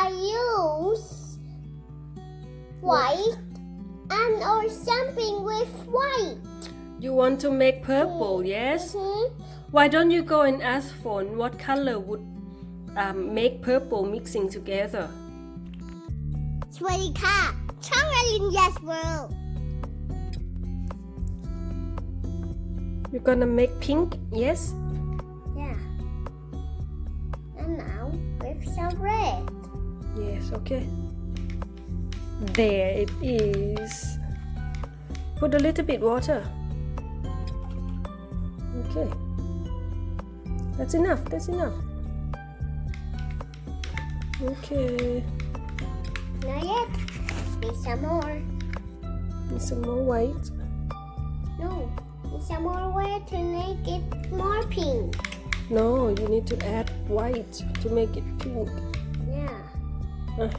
I use white and or something with white? You want to make purple, yes? Why don't you go and ask Phone what color would make purple mixing together? สวัสดีค่ะช่องอลินยัสเวิลด์ You're gonna make pink, yes? Yeah. And now with some red. Yes, okay. There it is. Put a little bit water. Okay. That's enough, that's enough. Okay. Not yet. Need some more. Need some more white. No. Need some more red to make it more pink. No, you need to add white to make it pink. Yeah.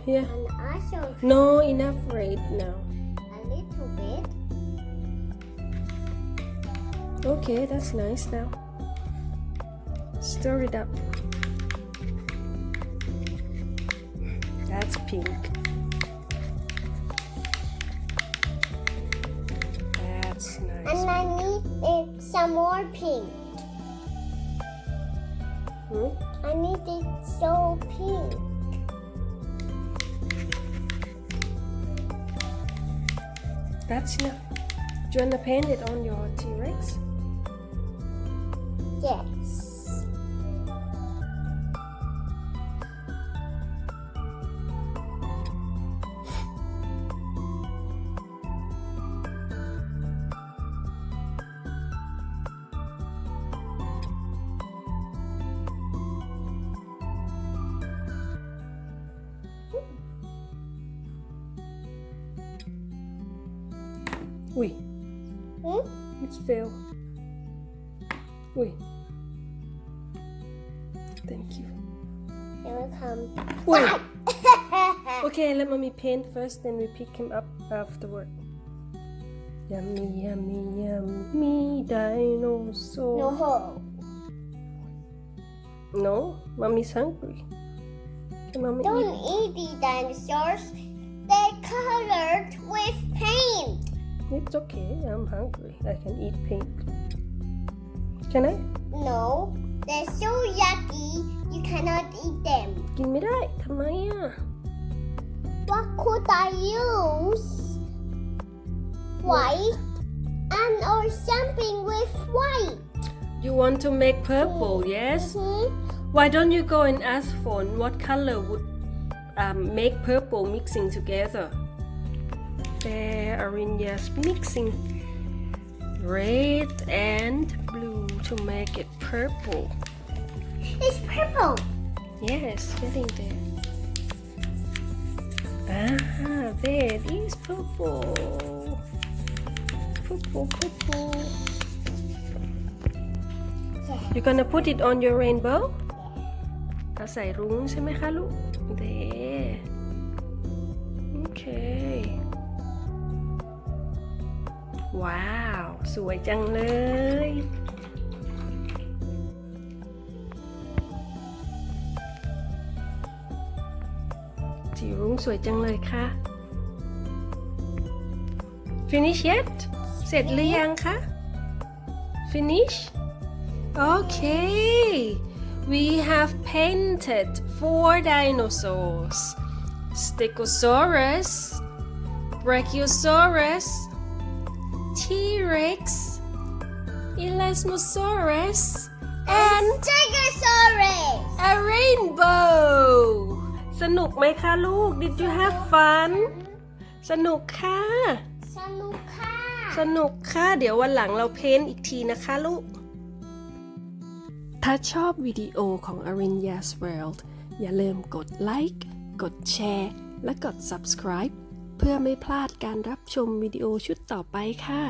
Here. And also No, enough red now. a little bit. Okay, that's nice now. Stir it up. That's pink. That's nice. And I need some more pink. I need it so pink. That's enough. Do you want to paint it on your T-Rex? Yes. Ui, it's fail. Ui. Thank you. Here we come. Ui. Okay, let mommy paint first, then we pick him up afterward. Yummy, yummy, yummy dinosaur. No. No? Mommy's hungry. Can mommy Don't eat? eat the dinosaurs. They're colored with paint. It's okay. I'm hungry. I can eat pink. Can I? No. They're so yucky. You cannot eat them. กินไม่ได้ทำไมอ่ะ What could I use? White and or something with white. You want to make purple, yes? Why don't you go and ask Phone what color would make purple mixing together? There, Arinya's mixing red and blue to make it purple. It's purple. Yes, getting there. Ah, there it is, purple. Purple, purple. You're gonna put it on your rainbow? เอาใส่รุ้งใช่ไหมคะลูก There. Okay. ว้าว สวยจังเลย สีรุ้งสวยจังเลยค่ะ Finish yet? เสร็จหรือยังคะ Finish? Okay. We have painted 4 dinosaurs. Stegosaurus, Brachiosaurus, T-Rex, Elasmosaurus, and Stegosaurus. a rainbow. สนุกไหมคะลูก Did you have fun? สนุกค่ะ สนุกค่ะ สนุกค่ะ เดี๋ยววันหลังเราเพ้นท์อีกทีนะคะลูก ถ้าชอบวิดีโอของ Arinya's World อย่าลืมกดไลค์ กดแชร์ และกด subscribe เพื่อไม่พลาดการรับชมวิดีโอชุดต่อไปค่ะ